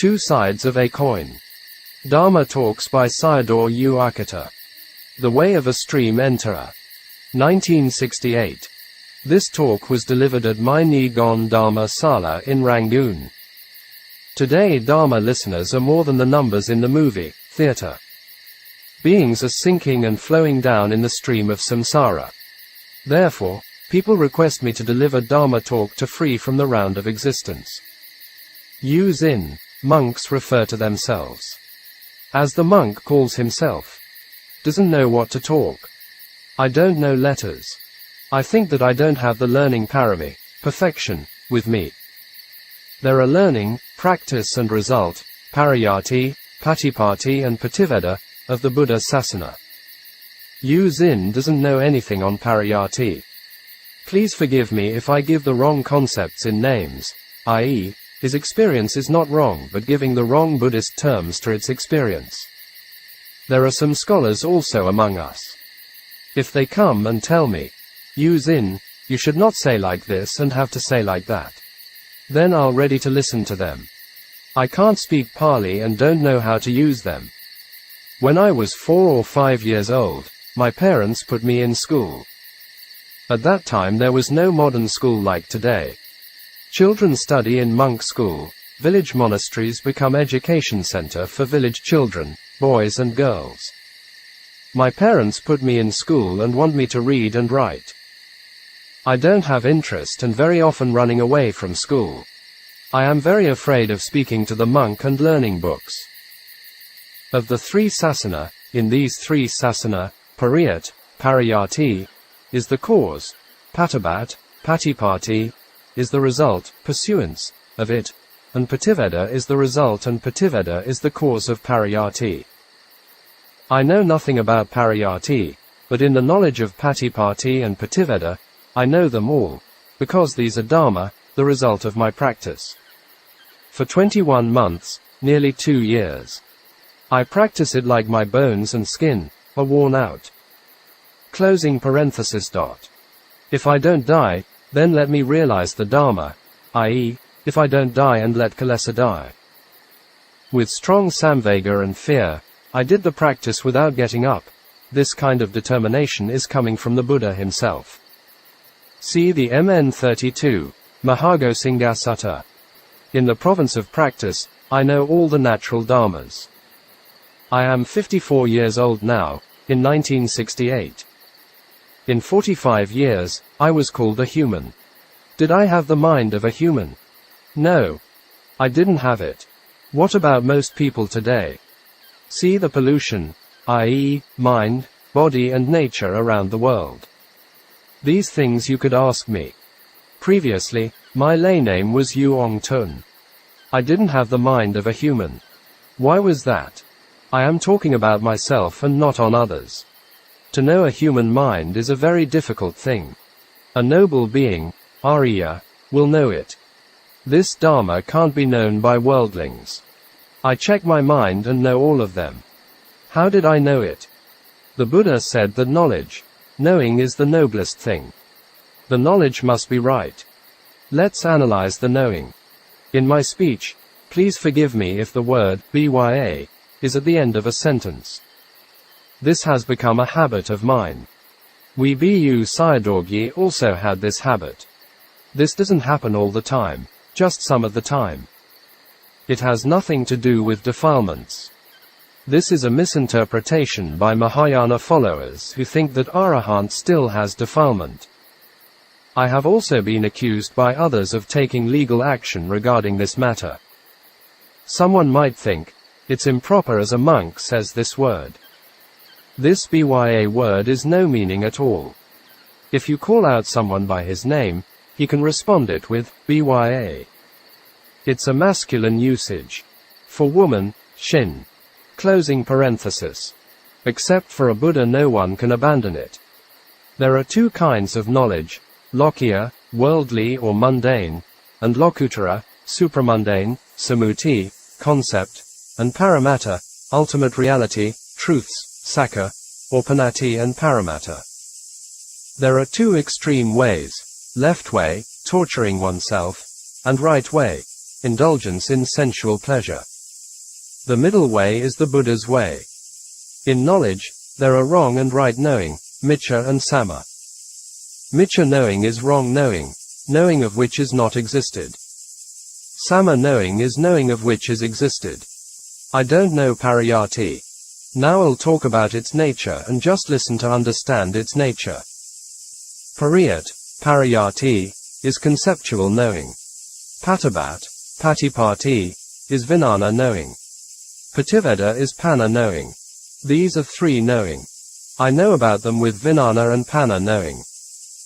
Two Sides of a Coin. Dharma Talks by Sayadaw Ukkaṭṭha. The Way of a Stream Enterer. 1968. This talk was delivered at my Nigon Dharma Sala in Rangoon. Today Dharma listeners are more than the numbers in the movie theater. Beings are sinking and flowing down in the stream of samsara. Therefore, people request me to deliver Dharma talk to free from the round of existence. Use in. Monks refer to themselves as the monk calls himself. Doesn't know what to talk. I don't know letters. I think that I don't have the learning parami, perfection, with me. There are learning, practice and result, pariyati, patipati and pativeda, of the Buddha Sasana. Yu Zin doesn't know anything on pariyati. Please forgive me if I give the wrong concepts in names, i.e., his experience is not wrong but giving the wrong Buddhist terms to its experience. There are some scholars also among us. If they come and tell me, Yu Zin, you should not say like this and have to say like that, then I'll ready to listen to them. I can't speak Pali and don't know how to use them. When I was 4 or 5 years old, my parents put me in school. At that time there was no modern school like today. Children study in monk school, village monasteries become education center for village children, boys and girls. My parents put me in school and want me to read and write. I don't have interest and very often running away from school. I am very afraid of speaking to the monk and learning books. Of the three sasana, in these three sasana, pariyat, pariyati, is the cause, patibat, patipati, is the result, pursuance, of it, and pativeda is the result and pativeda is the cause of pariyati. I know nothing about pariyati, but in the knowledge of patipati and pativeda, I know them all, because these are dharma, the result of my practice. For 21 months, nearly 2 years. I practice it like my bones and skin are worn out. Closing parenthesis dot. If I don't die, then let me realize the Dharma, i.e., if I don't die and let Kilesa die. With strong samvega and fear, I did the practice without getting up. This kind of determination is coming from the Buddha himself. See the MN 32, Mahagosinga Sutta. In the province of practice, I know all the natural dharmas. I am 54 years old now, in 1968. In 45 years, I was called a human. Did I have the mind of a human? No. I didn't have it. What about most people today? See the pollution, i.e., mind, body and nature around the world. These things you could ask me. Previously, my lay name was Yu Ong Tun. I didn't have the mind of a human. Why was that? I am talking about myself and not on others. To know a human mind is a very difficult thing. A noble being, Arya, will know it. This Dharma can't be known by worldlings. I check my mind and know all of them. How did I know it? The Buddha said that knowing is the noblest thing. The knowledge must be right. Let's analyze the knowing. In my speech, please forgive me if the word bya is at the end of a sentence. This has become a habit of mine. We Bu Sayadaw also had this habit. This doesn't happen all the time, just some of the time. It has nothing to do with defilements. This is a misinterpretation by Mahayana followers who think that Arahant still has defilement. I have also been accused by others of taking legal action regarding this matter. Someone might think, it's improper as a monk says this word. This bya word is no meaning at all. If you call out someone by his name, he can respond it with bya. It's a masculine usage. For woman, shin. Closing parenthesis. Except for a Buddha no one can abandon it. There are two kinds of knowledge, Lokiya, worldly or mundane, and Lokuttara, supramundane, samuti, concept, and Paramatta, ultimate reality, truths, Sakka, or Panati and Paramatta. There are two extreme ways, left way, torturing oneself, and right way, indulgence in sensual pleasure. The middle way is the Buddha's way. In knowledge, there are wrong and right knowing, micca and samma. Micca knowing is wrong knowing, knowing of which is not existed. Samma knowing is knowing of which is existed. I don't know pariyati. Now I'll talk about its nature and just listen to understand its nature. Pariyati, is conceptual knowing. Patipati, is vijnana knowing. Pativeda is panna knowing. These are three knowing. I know about them with vijnana and panna knowing.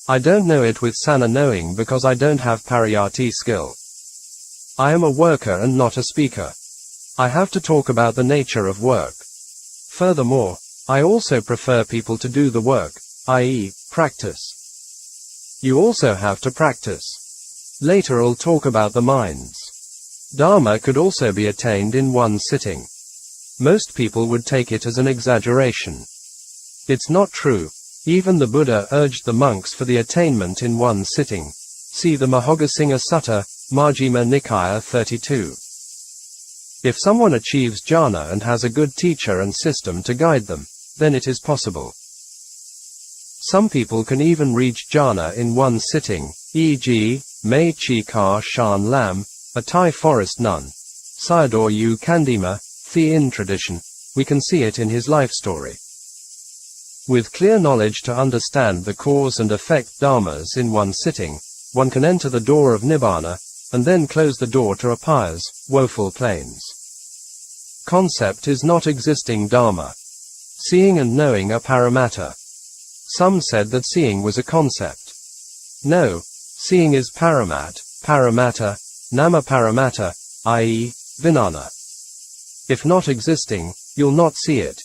I don't know it with sanna knowing because I don't have pariyati skill. I am a worker and not a speaker. I have to talk about the nature of work. Furthermore, I also prefer people to do the work, i.e., practice. You also have to practice. Later I'll talk about the minds. Dharma could also be attained in one sitting. Most people would take it as an exaggeration. It's not true. Even the Buddha urged the monks for the attainment in one sitting. See the Mahoggasingha Sutta, Majjhima Nikaya 32. If someone achieves jhana and has a good teacher and system to guide them, then it is possible. Some people can even reach jhana in one sitting, e.g., Mei Chi Ka Shan Lam, a Thai forest nun. Sayadaw U Candima, Thae tradition. We can see it in his life story. With clear knowledge to understand the cause and effect dharmas in one sitting, one can enter the door of nibbana, and then close the door to apayas, woeful plains. Concept is not existing dharma. Seeing and knowing are paramatta. Some said that seeing was a concept. No, seeing is paramatta, nama paramatta, i.e., vijnana. If not existing, you'll not see it.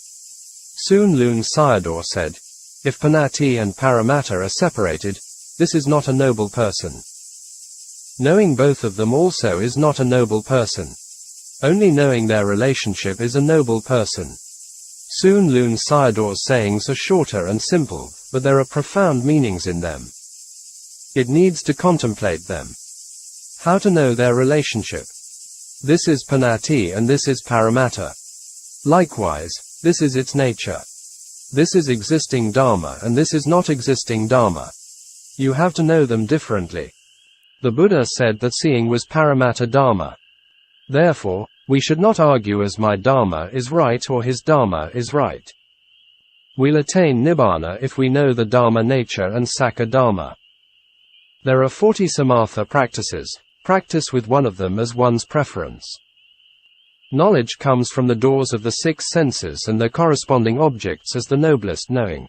Soon Lung Sayadaw said, if panati and paramatta are separated, this is not a noble person. Knowing both of them also is not a noble person. Only knowing their relationship is a noble person. Soon Lung Sayadaw's sayings are shorter and simple, but there are profound meanings in them. It needs to contemplate them. How to know their relationship? This is panati and this is paramatta. Likewise, this is its nature. This is existing dharma and this is not existing dharma. You have to know them differently. The Buddha said that seeing was paramatta dharma. Therefore, we should not argue as my dharma is right or his dharma is right. We'll attain nibbana if we know the dharma nature and sakka dharma. There are 40 samatha practices. Practice with one of them as one's preference. Knowledge comes from the doors of the 6 senses and their corresponding objects as the noblest knowing.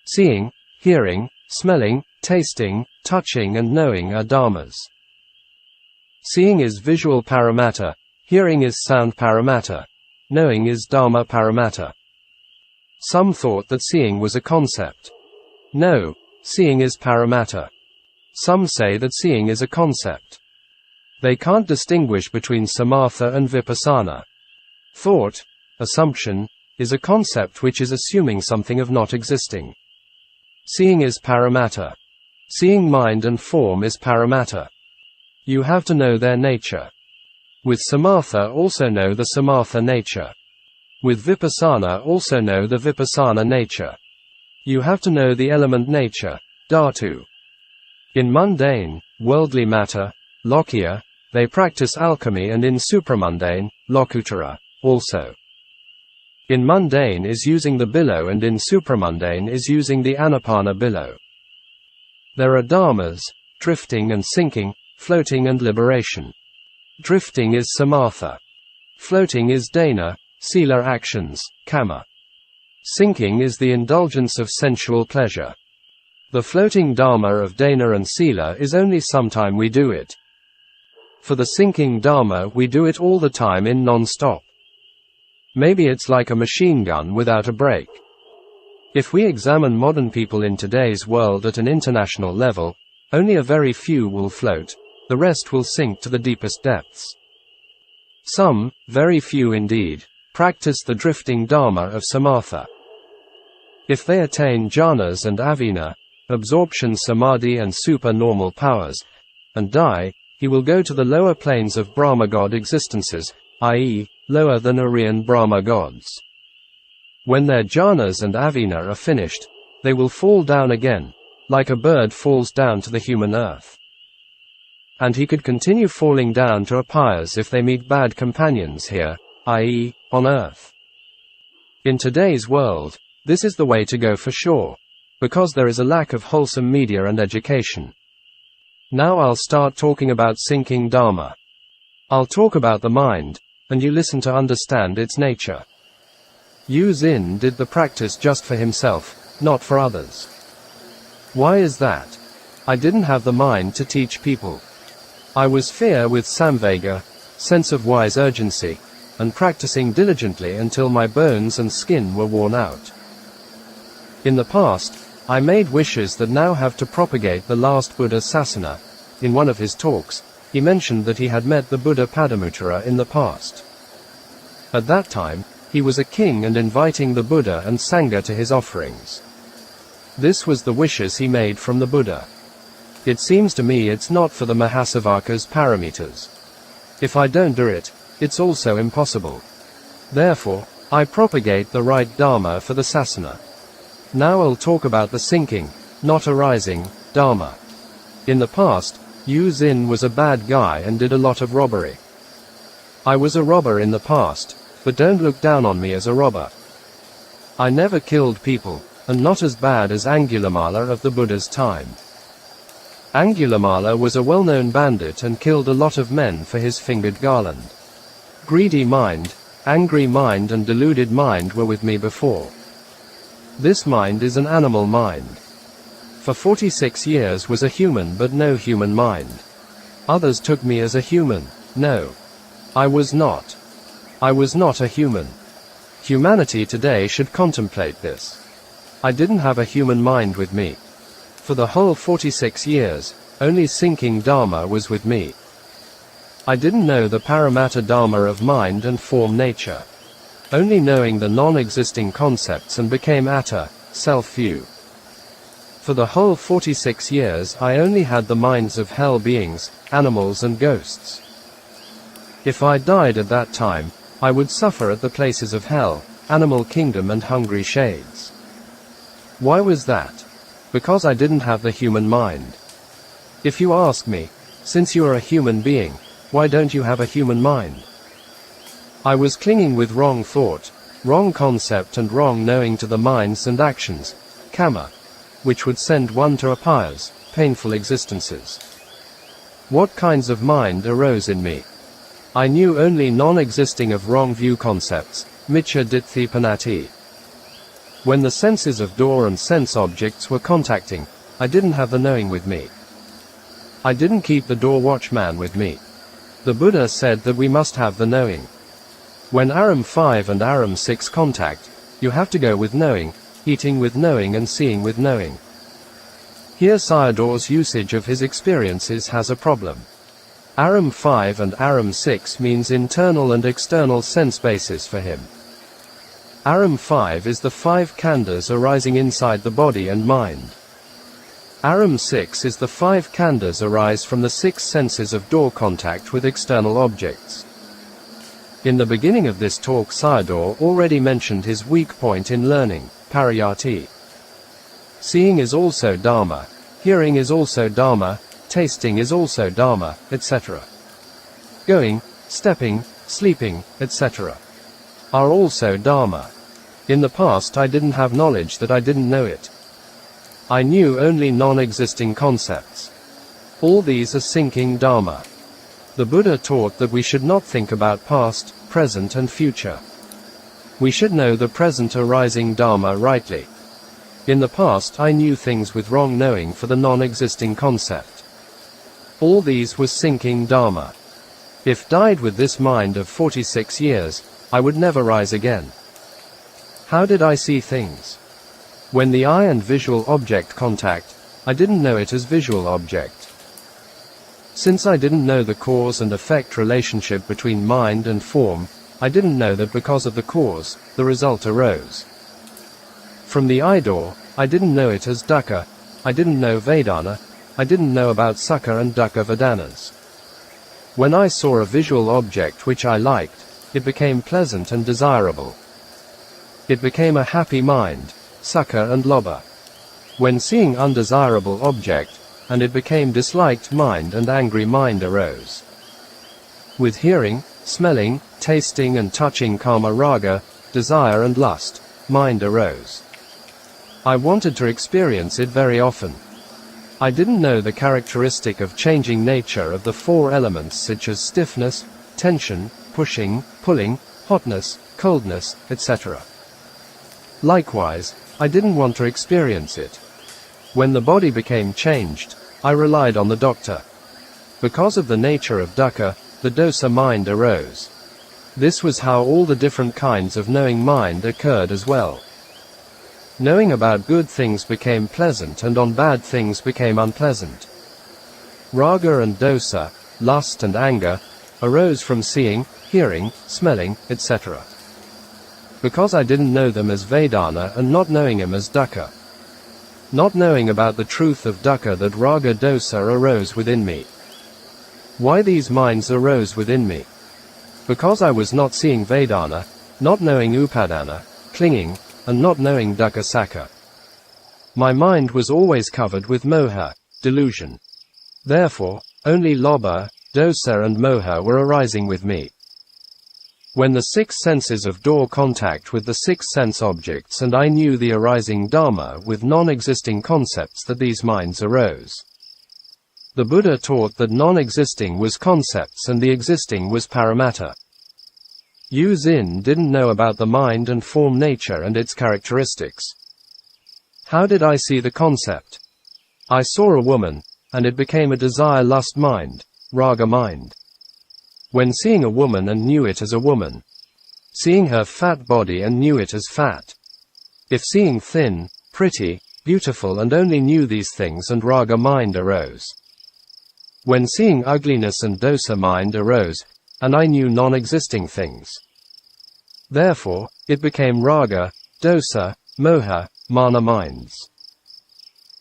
Seeing, hearing, smelling, tasting, touching and knowing are dharmas. Seeing is visual paramatta, hearing is sound paramatta, knowing is dharma paramatta. Some thought that seeing was a concept. No, seeing is paramatta. Some say that seeing is a concept. They can't distinguish between samatha and vipassana. Thought, assumption, is a concept which is assuming something of not existing. Seeing is paramatta. Seeing mind and form is paramatta. You have to know their nature. With samatha also know the samatha nature. With vipassana also know the vipassana nature. You have to know the element nature, dhatu. In mundane, worldly matter, lokya, they practice alchemy and in supramundane, lokuttara, also. In mundane is using the billow and in supramundane is using the anapana billow. There are dharmas, drifting and sinking, floating and liberation. Drifting is samatha. Floating is dana, sila actions, kamma. Sinking is the indulgence of sensual pleasure. The floating dharma of dana and sila is only sometime we do it. For the sinking dharma we do it all the time in non-stop. Maybe it's like a machine gun without a brake. If we examine modern people in today's world at an international level, only a very few will float, the rest will sink to the deepest depths. Some, very few indeed, practice the drifting dharma of samatha. If they attain jhanas and avina, absorption samadhi and supernormal powers, and die, he will go to the lower planes of Brahma God existences, i.e., lower than Aryan Brahma gods. When their jhanas and avina are finished, they will fall down again, like a bird falls down to the human earth. And he could continue falling down to apayas if they meet bad companions here, i.e., on earth. In today's world, this is the way to go for sure, because there is a lack of wholesome media and education. Now I'll start talking about sinking Dharma. I'll talk about the mind, and you listen to understand its nature. Yu Xin did the practice just for himself, not for others. Why is that? I didn't have the mind to teach people. I was fear with samvega, sense of wise urgency, and practicing diligently until my bones and skin were worn out. In the past, I made wishes that now have to propagate the last Buddha's sasana. In one of his talks, he mentioned that he had met the Buddha Padamutara in the past. At that time, he was a king and inviting the Buddha and Sangha to his offerings. This was the wishes he made from the Buddha. It seems to me it's not for the Mahasavaka's paramitas. If I don't do it, it's also impossible. Therefore, I propagate the right Dharma for the sasana. Now I'll talk about the sinking, not arising, Dharma. In the past, Yu Xin was a bad guy and did a lot of robbery. I was a robber in the past, but don't look down on me as a robber. I never killed people, and not as bad as Angulimala of the Buddha's time. Angulimala was a well-known bandit and killed a lot of men for his fingered garland. Greedy mind, angry mind and deluded mind were with me before. This mind is an animal mind. For 46 years was a human but no human mind. Others took me as a human. No. I was not. I was not a human. Humanity today should contemplate this. I didn't have a human mind with me. For the whole 46 years, only sinking Dharma was with me. I didn't know the Paramatta Dharma of mind and form nature. Only knowing the non-existing concepts and became atta, self-view. For the whole 46 years I only had the minds of hell beings, animals and ghosts. If I died at that time, I would suffer at the places of hell, animal kingdom and hungry shades. Why was that? Because I didn't have the human mind. If you ask me, since you are a human being, why don't you have a human mind? I was clinging with wrong thought, wrong concept and wrong knowing to the minds and actions, kamma, which would send one to apayas, painful existences. What kinds of mind arose in me? I knew only non-existing of wrong view concepts, miccha ditthi panati. When the senses of door and sense objects were contacting, I didn't have the knowing with me. I didn't keep the door watchman with me. The Buddha said that we must have the knowing. When Aram 5 and Aram 6 contact, you have to go with knowing, eating with knowing and seeing with knowing. Here Sayadaw's usage of his experiences has a problem. Aram 5 and Aram 6 means internal and external sense basis for him. Aram 5 is the 5 khandhas arising inside the body and mind. Aram 6 is the 5 khandhas arise from the 6 senses of door contact with external objects. In the beginning of this talk Sayadaw already mentioned his weak point in learning, pariyati. Seeing is also Dharma, hearing is also Dharma, tasting is also Dharma, etc. Going, stepping, sleeping, etc. are also Dharma. In the past I didn't have knowledge that I didn't know it. I knew only non-existing concepts. All these are sinking Dharma. The Buddha taught that we should not think about past, present and future. We should know the present arising Dharma rightly. In the past I knew things with wrong knowing for the non-existing concept. All these was sinking Dharma. If died with this mind of 46 years, I would never rise again. How did I see things? When the eye and visual object contact, I didn't know it as visual object. Since I didn't know the cause and effect relationship between mind and form, I didn't know that because of the cause, the result arose. From the eye door, I didn't know it as dukkha, I didn't know Vedana, I didn't know about Sukha and Dukkha Vedanas. When I saw a visual object which I liked, it became pleasant and desirable. It became a happy mind, sukha and lobha. When seeing undesirable object, and it became disliked mind and angry mind arose. With hearing, smelling, tasting and touching kama raga, desire and lust, mind arose. I wanted to experience it very often. I didn't know the characteristic of changing nature of the four elements such as stiffness, tension, pushing, pulling, hotness, coldness, etc. Likewise, I didn't want to experience it. When the body became changed, I relied on the doctor. Because of the nature of dukkha, the dosa mind arose. This was how all the different kinds of knowing mind occurred as well. Knowing about good things became pleasant and on bad things became unpleasant. Raga and dosa, lust and anger, arose from seeing, hearing, smelling, etc. Because I didn't know them as Vedana and not knowing him as dukkha. Not knowing about the truth of dukkha, that raga dosa arose within me. Why these minds arose within me? Because I was not seeing Vedana, not knowing Upadana, clinging, and not knowing dukkha sakha. My mind was always covered with moha, delusion. Therefore, only lobha, dosa and moha were arising with me. When the six senses of door contact with the six sense objects, and I knew the arising Dharma with non-existing concepts, that these minds arose. The Buddha taught that non-existing was concepts and the existing was paramatta. Yu Xin didn't know about the mind and form nature and its characteristics. How did I see the concept? I saw a woman, and it became a desire-lust mind, raga mind. When seeing a woman and knew it as a woman. Seeing her fat body and knew it as fat. If seeing thin, pretty, beautiful and only knew these things, and raga mind arose. When seeing ugliness and dosa mind arose, and I knew non-existing things. Therefore, it became raga, dosa, moha, mana minds.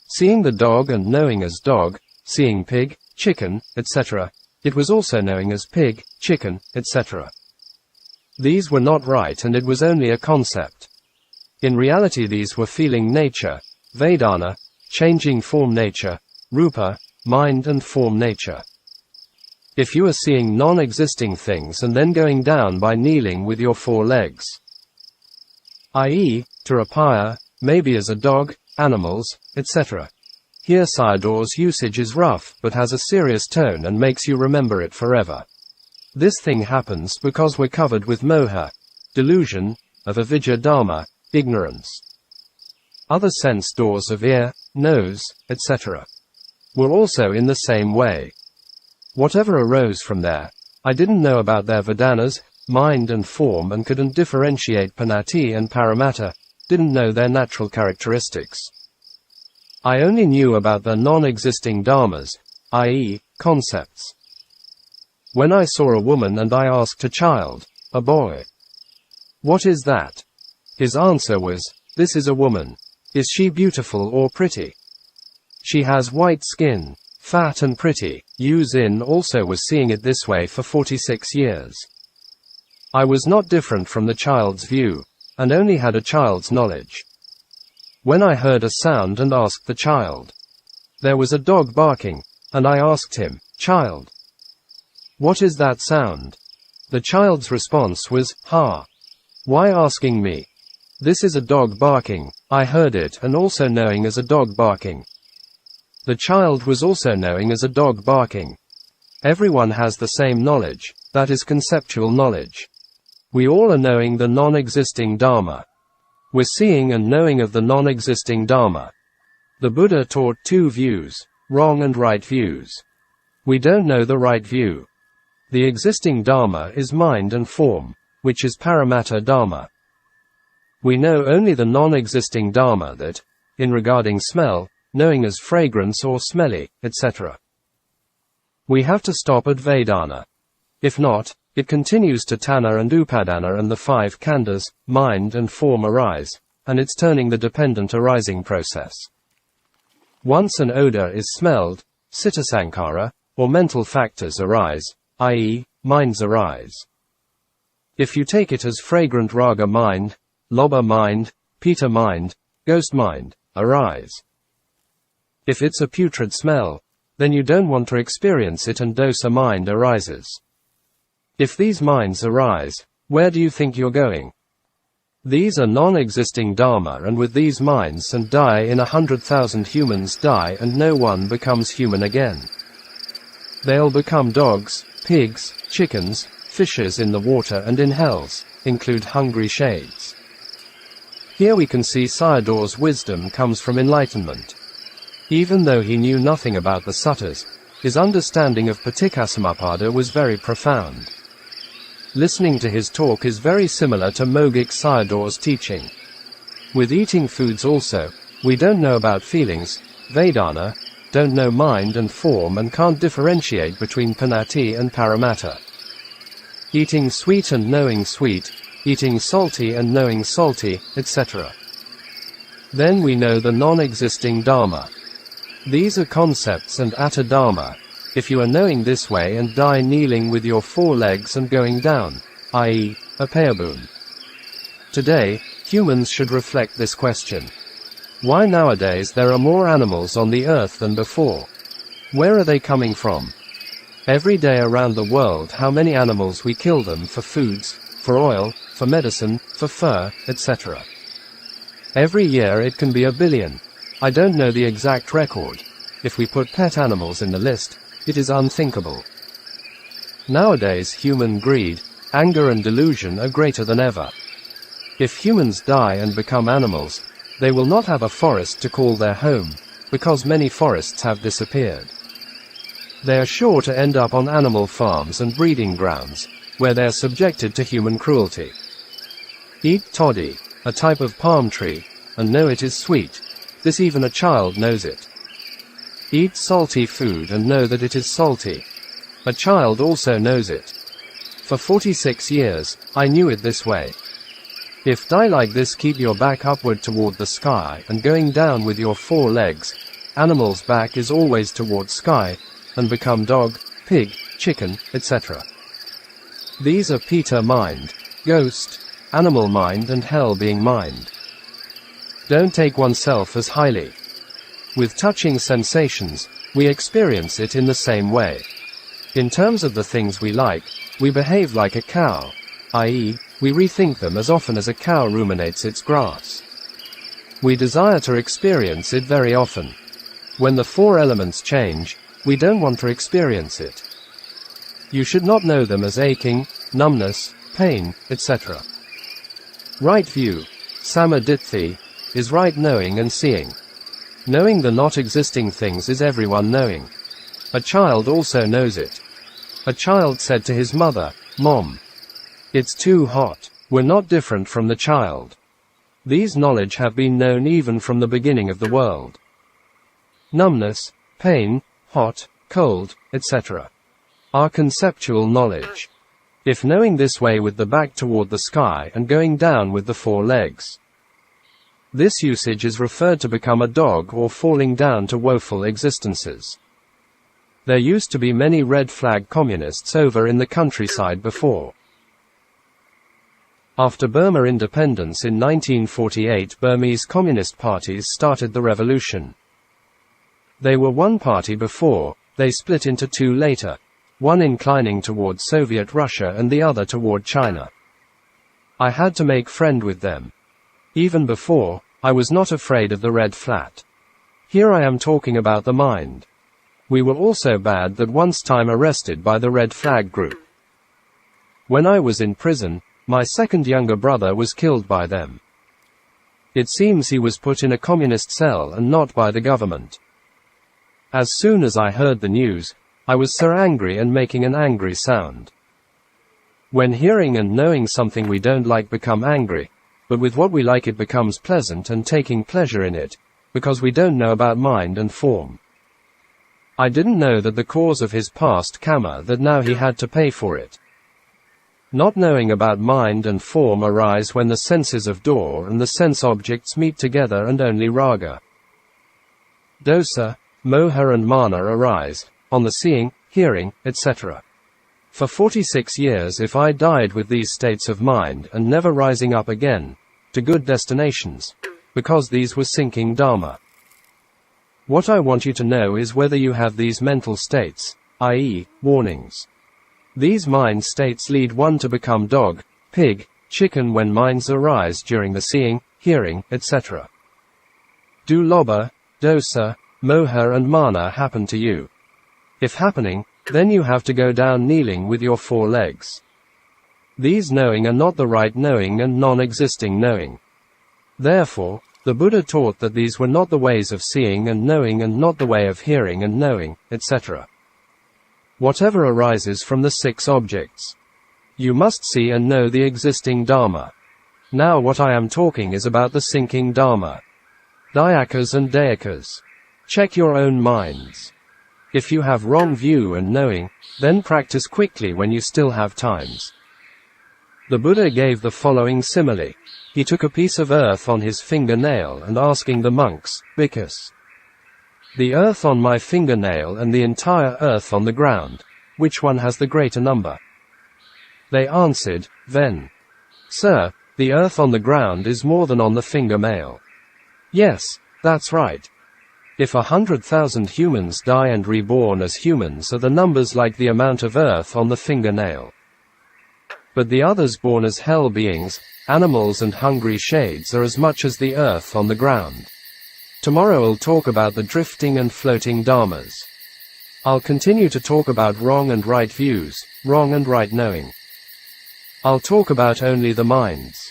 Seeing the dog and knowing as dog, seeing pig, chicken, etc., it was also knowing as pig, chicken, etc. These were not right and it was only a concept. In reality these were feeling nature, Vedana, changing form nature, rupa, mind and form nature. If you are seeing non-existing things and then going down by kneeling with your four legs, i.e., Tirapaya, maybe as a dog, animals, etc. Here Sayadaw's usage is rough but has a serious tone and makes you remember it forever. This thing happens because we're covered with moha, delusion, of avijja dharma, ignorance. Other sense doors of ear, nose, etc. were also in the same way. Whatever arose from there, I didn't know about their Vedanas, mind and form, and couldn't differentiate panati and paramatta, didn't know their natural characteristics. I only knew about the non-existing dharmas, i.e., concepts. When I saw a woman and I asked a child, a boy, "What is that?" His answer was, "This is a woman. Is she beautiful or pretty? She has white skin, fat and pretty." Yu Xin also was seeing it this way for 46 years. I was not different from the child's view, and only had a child's knowledge. When I heard a sound and asked the child, there was a dog barking, and I asked him, "Child, what is that sound?" The child's response was, "Ha. Why asking me? This is a dog barking." I heard it and also knowing as a dog barking. The child was also knowing as a dog barking. Everyone has the same knowledge, that is conceptual knowledge. We all are knowing the non-existing Dharma. We're seeing and knowing of the non-existing Dharma. The Buddha taught two views, wrong and right views. We don't know the right view. The existing Dharma is mind and form, which is paramatta Dharma. We know only the non-existing Dharma, that, in regarding smell, knowing as fragrance or smelly, etc. We have to stop at Vedana. If not, it continues to Tanha and Upadana and the five khandhas, mind and form arise, and it's turning the dependent arising process. Once an odor is smelled, citta-sankhara, or mental factors arise, i.e., minds arise. If you take it as fragrant raga mind, lobha mind, pitta mind, ghost mind, arise. If it's a putrid smell, then you don't want to experience it and dosa mind arises. If these minds arise, where do you think you're going? These are non-existing dharma, and with these minds and die in 100,000 humans die and no one becomes human again. They'll become dogs, pigs, chickens, fishes in the water and in hells, include hungry shades. Here we can see Sayadaw's wisdom comes from enlightenment. Even though he knew nothing about the suttas, his understanding of Paticcasamuppada was very profound. Listening to his talk is very similar to Moggik Sayadaw's teaching. With eating foods also, we don't know about feelings, Vedana, don't know mind and form and can't differentiate between Panati and Paramatta. Eating sweet and knowing sweet, eating salty and knowing salty, etc. Then we know the non-existing Dharma. These are concepts and Atta Dharma. If you are knowing this way and die kneeling with your 4 legs and going down, i.e., a payabun. Today, humans should reflect this question. Why nowadays there are more animals on the earth than before? Where are they coming from? Every day around the world how many animals we kill them for foods, for oil, for medicine, for fur, etc. Every year it can be 1 billion. I don't know the exact record. If we put pet animals in the list, it is unthinkable. Nowadays human greed, anger and delusion are greater than ever. If humans die and become animals, they will not have a forest to call their home, because many forests have disappeared. They are sure to end up on animal farms and breeding grounds, where they are subjected to human cruelty. Eat toddy, a type of palm tree, and know it is sweet. This even a child knows it. Eat salty food and know that it is salty. A child also knows it. For 46 years, I knew it this way. If die like this, keep your back upward toward the sky and going down with your 4 legs, animal's back is always toward sky, and become dog, pig, chicken, etc. These are pitta mind, ghost, animal mind and hell being mind. Don't take oneself as highly. With touching sensations, we experience it in the same way. In terms of the things we like, we behave like a cow, i.e., we rethink them as often as a cow ruminates its grass. We desire to experience it very often. When the 4 elements change, we don't want to experience it. You should not know them as aching, numbness, pain, etc. Right view, samaditthi, is right knowing and seeing. Knowing the not existing things is everyone knowing. A child also knows it. A child said to his mother, "Mom, it's too hot." We're not different from the child. These knowledge have been known even from the beginning of the world. Numbness, pain, hot, cold, etc. are conceptual knowledge. If knowing this way with the back toward the sky and going down with the 4 legs. This usage is referred to become a dog or falling down to woeful existences. There used to be many red flag communists over in the countryside before. After Burma independence in 1948, Burmese communist parties started the revolution. They were one party before, they split into 2 later, one inclining toward Soviet Russia and the other toward China. I had to make friend with them. Even before, I was not afraid of the red flat. Here I am talking about the mind. We were also bad that once time arrested by the red flag group. When I was in prison, my second younger brother was killed by them. It seems he was put in a communist cell and not by the government. As soon as I heard the news, I was so angry and making an angry sound. When hearing and knowing something we don't like become angry, but with what we like it becomes pleasant and taking pleasure in it, because we don't know about mind and form. I didn't know that the cause of his past karma that now he had to pay for it. Not knowing about mind and form arise when the senses of door and the sense objects meet together and only raga. Dosa, moha and mana arise, on the seeing, hearing, etc. For 46 years if I died with these states of mind and never rising up again, to good destinations, because these were sinking Dharma. What I want you to know is whether you have these mental states, i.e., warnings. These mind states lead one to become dog, pig, chicken when minds arise during the seeing, hearing, etc. Do lobha, dosa, moha and mana happen to you? If happening, then you have to go down kneeling with your 4 legs. These knowing are not the right knowing and non-existing knowing. Therefore, the Buddha taught that these were not the ways of seeing and knowing and not the way of hearing and knowing, etc. Whatever arises from the 6 objects. You must see and know the existing Dharma. Now what I am talking is about the sinking Dharma. Dhyakas and Dayakas. Check your own minds. If you have wrong view and knowing, then practice quickly when you still have times. The Buddha gave the following simile. He took a piece of earth on his fingernail and asking the monks, Bhikkhus, the earth on my fingernail and the entire earth on the ground, which one has the greater number? They answered, Then, Sir, the earth on the ground is more than on the fingernail. Yes, that's right. If 100,000 humans die and reborn as humans are the numbers like the amount of earth on the fingernail. But the others born as hell beings, animals and hungry shades are as much as the earth on the ground. Tomorrow I'll talk about the drifting and floating dharmas. I'll continue to talk about wrong and right views, wrong and right knowing. I'll talk about only the minds.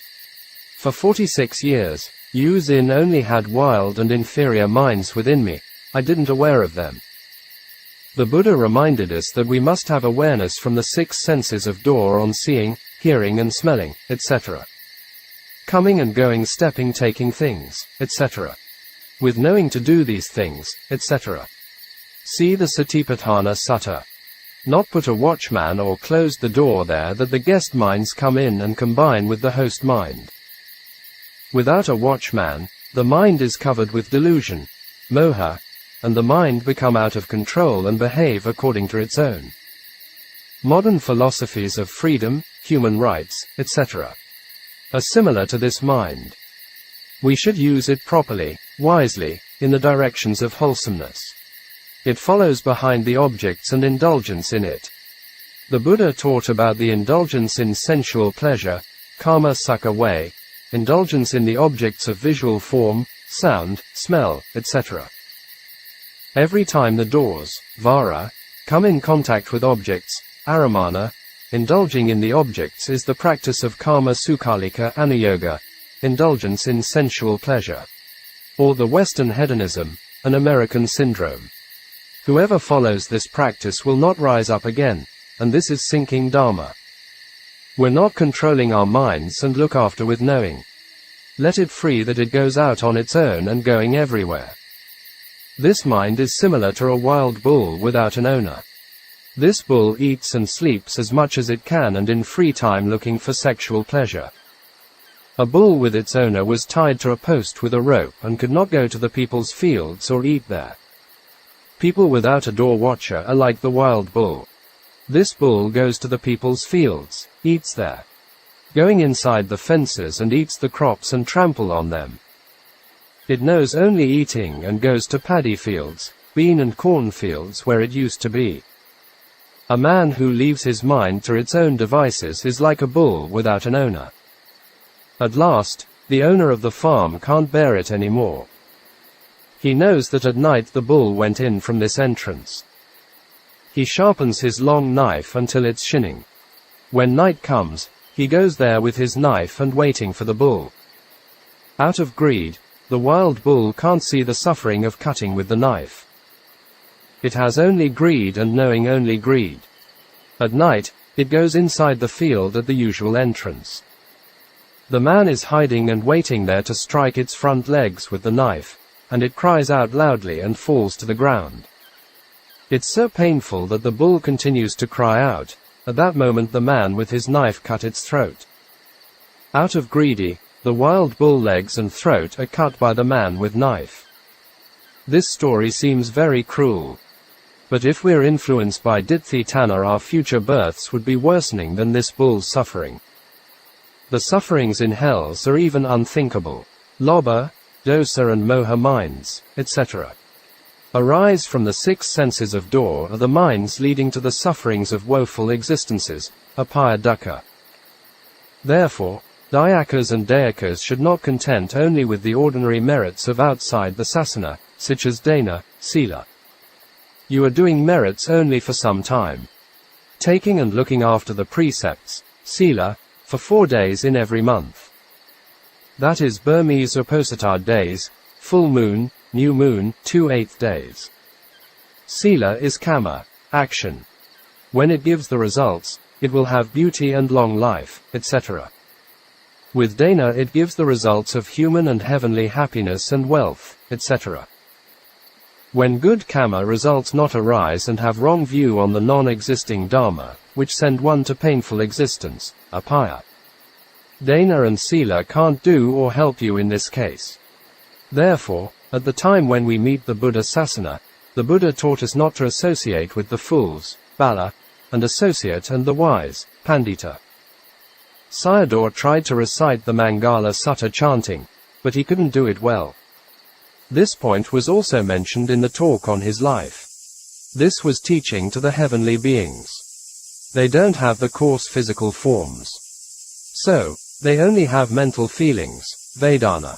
For 46 years, Yu Zin only had wild and inferior minds within me. I didn't aware of them. The Buddha reminded us that we must have awareness from the 6 senses of door on seeing, hearing and smelling, etc. Coming and going, stepping, taking things, etc. With knowing to do these things, etc. See the Satipatthana Sutta. Not put a watchman or close the door there that the guest minds come in and combine with the host mind. Without a watchman, the mind is covered with delusion, moha, and the mind become out of control and behave according to its own. Modern philosophies of freedom, human rights, etc. are similar to this mind. We should use it properly, wisely, in the directions of wholesomeness. It follows behind the objects and indulgence in it. The Buddha taught about the indulgence in sensual pleasure, kama sukha way, indulgence in the objects of visual form, sound, smell, etc. Every time the doors, vara, come in contact with objects, aramana, indulging in the objects is the practice of kama sukhalika anuyoga, indulgence in sensual pleasure. Or the Western hedonism, an American syndrome. Whoever follows this practice will not rise up again, and this is sinking Dharma. We're not controlling our minds and look after with knowing. Let it free that it goes out on its own and going everywhere. This mind is similar to a wild bull without an owner. This bull eats and sleeps as much as it can and in free time looking for sexual pleasure. A bull with its owner was tied to a post with a rope and could not go to the people's fields or eat there. People without a door watcher are like the wild bull. This bull goes to the people's fields, eats there. Going inside the fences and eats the crops and trample on them. It knows only eating and goes to paddy fields, bean and corn fields where it used to be. A man who leaves his mind to its own devices is like a bull without an owner. At last, the owner of the farm can't bear it anymore. He knows that at night the bull went in from this entrance. He sharpens his long knife until it's shining. When night comes, he goes there with his knife and waiting for the bull. Out of greed, the wild bull can't see the suffering of cutting with the knife. It has only greed and knowing only greed. At night, it goes inside the field at the usual entrance. The man is hiding and waiting there to strike its front legs with the knife, and it cries out loudly and falls to the ground. It's so painful that the bull continues to cry out. At that moment the man with his knife cut its throat. Out of greedy, the wild bull legs and throat are cut by the man with knife. This story seems very cruel. But if we're influenced by Ditthi Tanha, our future births would be worsening than this bull's suffering. The sufferings in hells are even unthinkable. Lobha, dosa and moha minds, etc. arise from the 6 senses of door are the minds leading to the sufferings of woeful existences, apaya dukkha. Therefore, Dayakas and Dayakas should not content only with the ordinary merits of outside the sasana, such as dana, sila. You are doing merits only for some time. Taking and looking after the precepts, sila, for 4 days in every month. That is Burmese Uposatha days, full moon, new moon, 2 8th days. Sila is kama, action. When it gives the results, it will have beauty and long life, etc. With dana it gives the results of human and heavenly happiness and wealth, etc. When good kama results not arise and have wrong view on the non-existing dharma, which send one to painful existence, apaya. Dana and sila can't do or help you in this case. Therefore, at the time when we meet the Buddha Sasana, the Buddha taught us not to associate with the fools, bala, and associate and the wise, pandita. Sayadaw tried to recite the Mangala Sutta chanting, but he couldn't do it well. This point was also mentioned in the talk on his life. This was teaching to the heavenly beings. They don't have the coarse physical forms. So, they only have mental feelings, Vedana.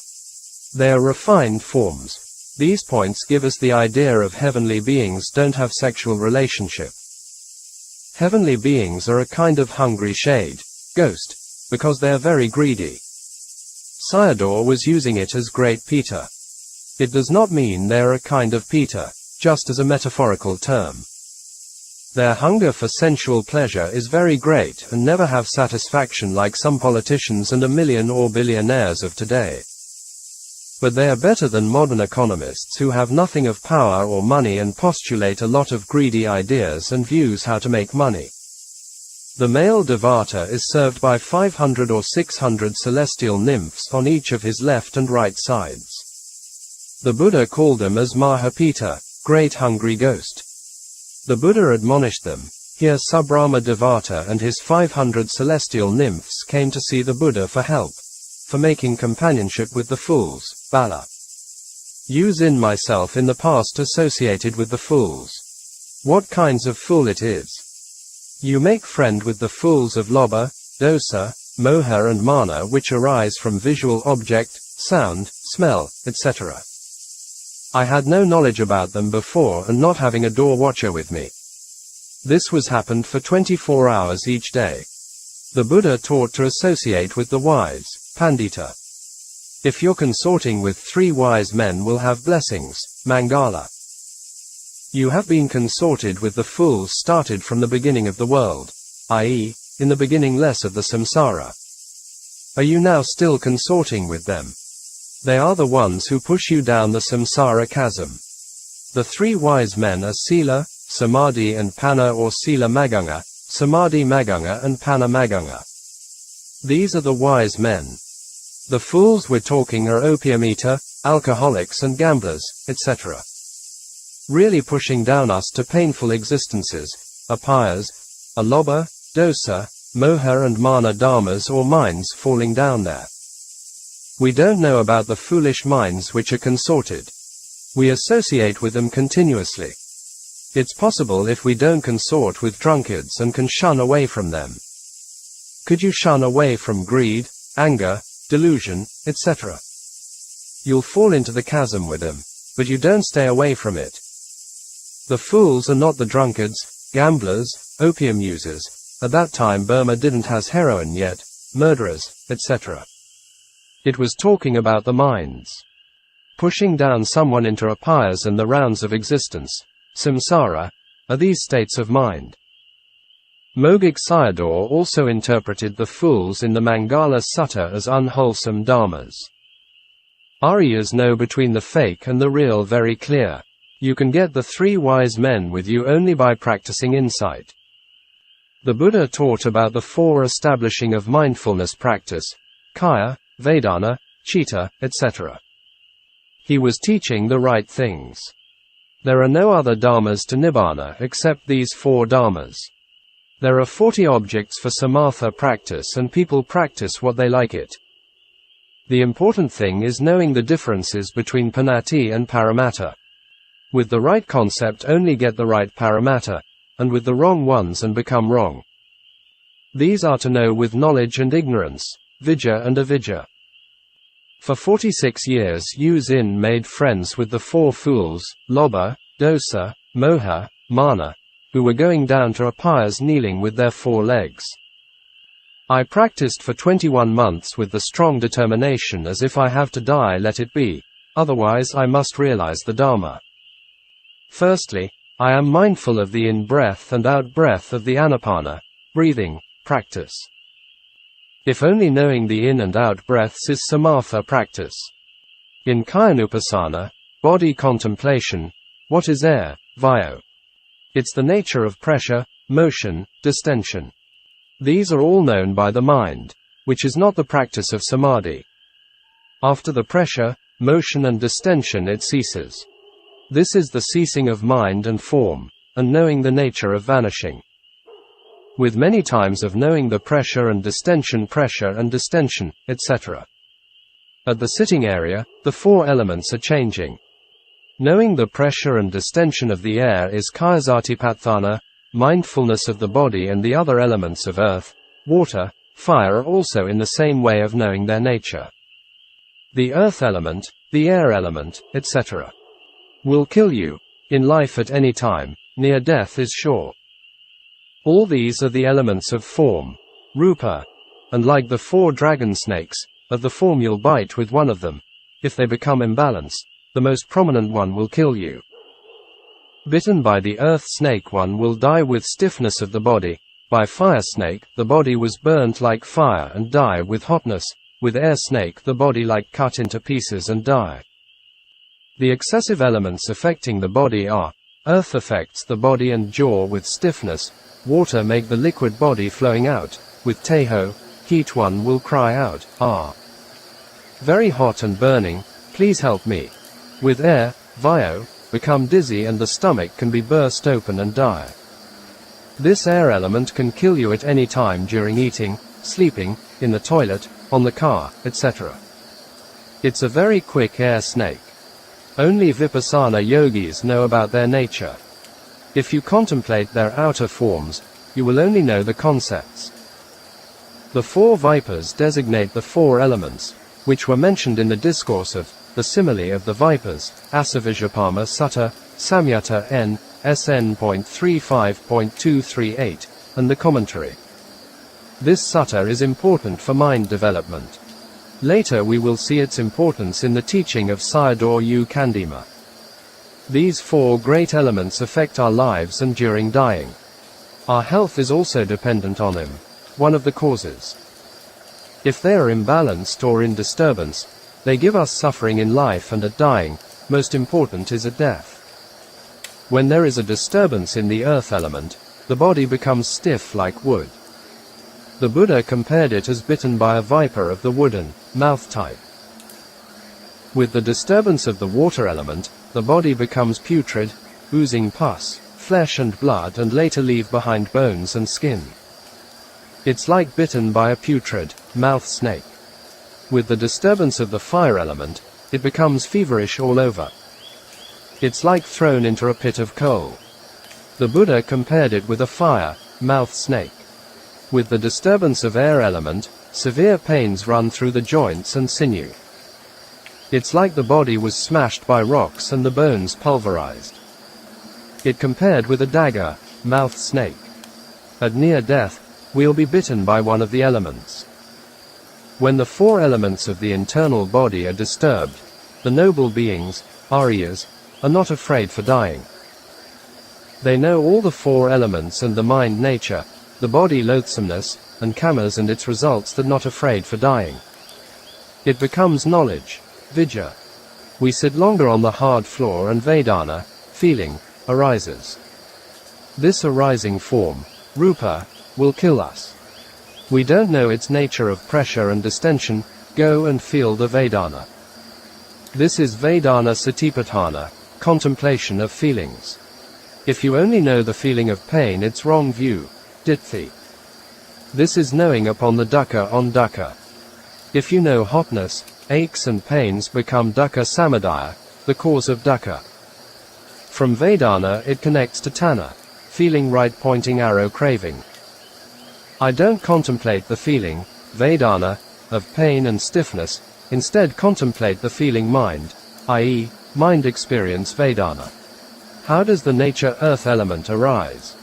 They are refined forms. These points give us the idea of heavenly beings don't have sexual relationship. Heavenly beings are a kind of hungry shade, ghost, because they are very greedy. Sayadaw was using it as great Pita. It does not mean they are a kind of Pita, just as a metaphorical term. Their hunger for sensual pleasure is very great and never have satisfaction like some politicians and a million or billionaires of today. But they are better than modern economists who have nothing of power or money and postulate a lot of greedy ideas and views how to make money. The male Devata is served by 500 or 600 celestial nymphs on each of his left and right sides. The Buddha called them as Mahapita, great hungry ghost. The Buddha admonished them. Here Subrahma Devata and his 500 celestial nymphs came to see the Buddha for help, for making companionship with the fools, bala. Use in myself in the past associated with the fools. What kinds of fool it is? You make friend with the fools of lobha, dosa, moha and mana which arise from visual object, sound, smell, etc. I had no knowledge about them before and not having a door watcher with me. This was happened for 24 hours each day. The Buddha taught to associate with the wise, pandita. If you're consorting with 3 wise men will have blessings, mangala. You have been consorted with the fools started from the beginning of the world, i.e., in the beginning less of the samsara. Are you now still consorting with them? They are the ones who push you down the samsara chasm. The 3 wise men are Sila, Samadhi and Panna or Sila Maganga, Samadhi Maganga and Panna Maganga. These are the wise men. The fools we're talking are opium eater, alcoholics and gamblers, etc. Really pushing down us to painful existences, apayas, alobha, dosa, moha and mana dharmas or minds falling down there. We don't know about the foolish minds which are consorted. We associate with them continuously. It's possible if we don't consort with drunkards and can shun away from them. Could you shun away from greed, anger, delusion, etc.? You'll fall into the chasm with them, but you don't stay away from it. The fools are not the drunkards, gamblers, opium users. At that time Burma didn't has heroin yet, murderers, etc. It was talking about the minds. Pushing down someone into apayas and the rounds of existence, samsara, are these states of mind. Mogik Sayadaw also interpreted the fools in the Mangala Sutta as unwholesome dharmas. Aryas know between the fake and the real very clear. You can get the 3 wise men with you only by practicing insight. The Buddha taught about the 4 establishing of mindfulness practice, kaya, Vedana, Chitta, etc. He was teaching the right things. There are no other dharmas to nibbana except these 4 dharmas. There are 40 objects for samatha practice and people practice what they like it. The important thing is knowing the differences between panati and paramatta. With the right concept only get the right paramatta, and with the wrong ones and become wrong. These are to know with knowledge and ignorance, vijja and avijja. For 46 years U Zin made friends with the 4 fools, lobha, dosa, moha, mana, who were going down to apayas kneeling with their 4 legs. I practiced for 21 months with the strong determination as if I have to die let it be, otherwise I must realize the Dharma. Firstly, I am mindful of the in-breath and out-breath of the anapana, breathing, practice. If only knowing the in and out breaths is samatha practice. In kayanupassana, body contemplation, what is air, vayo? It's the nature of pressure, motion, distension. These are all known by the mind, which is not the practice of samadhi. After the pressure, motion and distension it ceases. This is the ceasing of mind and form, and knowing the nature of vanishing. With many times of knowing the pressure and distension, etc. At the sitting area, the 4 elements are changing. Knowing the pressure and distension of the air is kayasatipatthana, mindfulness of the body, and the other elements of earth, water, fire are also in the same way of knowing their nature. The earth element, the air element, etc. will kill you, in life at any time, near death is sure. All these are the elements of form, rupa, and like the 4 dragon snakes, of the form you'll bite with one of them. If they become imbalanced, the most prominent one will kill you. Bitten by the earth snake one will die with stiffness of the body, by fire snake the body was burnt like fire and die with hotness, with air snake the body like cut into pieces and die. The excessive elements affecting the body are, earth affects the body and jaw with stiffness, water make the liquid body flowing out, with teho, heat one will cry out, ah! Very hot and burning, please help me. With air, vayo, become dizzy and the stomach can be burst open and die. This air element can kill you at any time during eating, sleeping, in the toilet, on the car, etc. It's a very quick air snake. Only vipassana yogis know about their nature. If you contemplate their outer forms, you will only know the concepts. The 4 vipers designate the 4 elements, which were mentioned in the discourse of the simile of the vipers, Asavijapama Sutta, Samyutta N. SN.35.238, and the commentary. This sutta is important for mind development. Later we will see its importance in the teaching of Sayadaw U Candima. These 4 great elements affect our lives and during dying. Our health is also dependent on them, one of the causes. If they are imbalanced or in disturbance, they give us suffering in life and at dying, most important is at death. When there is a disturbance in the earth element, the body becomes stiff like wood. The Buddha compared it as bitten by a viper of the wooden, mouth type. With the disturbance of the water element, the body becomes putrid, oozing pus, flesh and blood and later leave behind bones and skin. It's like bitten by a putrid, mouth snake. With the disturbance of the fire element, it becomes feverish all over. It's like thrown into a pit of coal. The Buddha compared it with a fire, mouth snake. With the disturbance of air element, severe pains run through the joints and sinew. It's like the body was smashed by rocks and the bones pulverized. It compared with a dagger, mouth snake. At near death, we'll be bitten by one of the elements. When the 4 elements of the internal body are disturbed, the noble beings, Aryas, are not afraid for dying. They know all the 4 elements and the mind nature, the body loathsomeness, and kamas and its results that not afraid for dying. It becomes knowledge, vijja. We sit longer on the hard floor and Vedana, feeling, arises. This arising form, rupa, will kill us. We don't know its nature of pressure and distension, go and feel the Vedana. This is Vedana Satipatthana, contemplation of feelings. If you only know the feeling of pain, it's wrong view, ditthi. This is knowing upon the dukkha on dukkha. If you know hotness, aches and pains become dukkha samadaya, the cause of dukkha. From Vedana it connects to Tanha, feeling right pointing arrow craving. I don't contemplate the feeling, Vedana, of pain and stiffness, instead contemplate the feeling mind, i.e., mind experience Vedana. How does the nature earth element arise?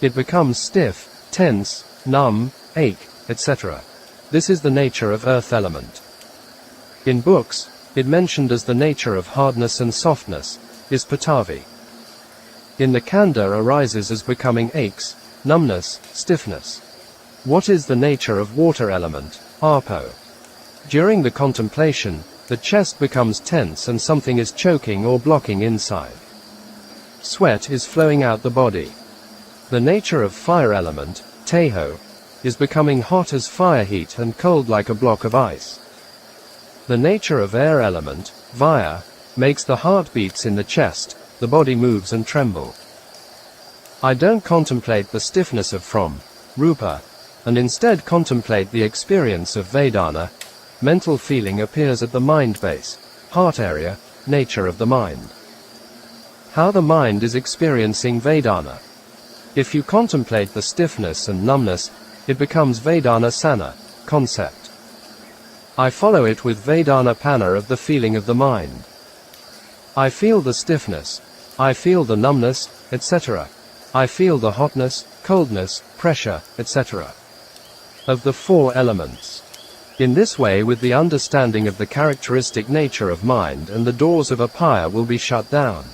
It becomes stiff, tense, numb, ache, etc. This is the nature of earth element. In books, it mentioned as the nature of hardness and softness, is patavi. In the Kanda arises as becoming aches, numbness, stiffness. What is the nature of water element, apo? During the contemplation, the chest becomes tense and something is choking or blocking inside. Sweat is flowing out the body. The nature of fire element, Thae, is becoming hot as fire heat and cold like a block of ice. The nature of air element, Vaya, makes the heart beats in the chest, the body moves and tremble. I don't contemplate the stiffness of from, Rupa, and instead contemplate the experience of Vedana. Mental feeling appears at the mind base, heart area, nature of the mind. How the mind is experiencing Vedana. If you contemplate the stiffness and numbness, it becomes Vedana Sana, concept. I follow it with Vedana Panna of the feeling of the mind. I feel the stiffness, I feel the numbness, etc. I feel the hotness, coldness, pressure, etc. of the four elements. In this way, with the understanding of the characteristic nature of mind, and the doors of apaya will be shut down.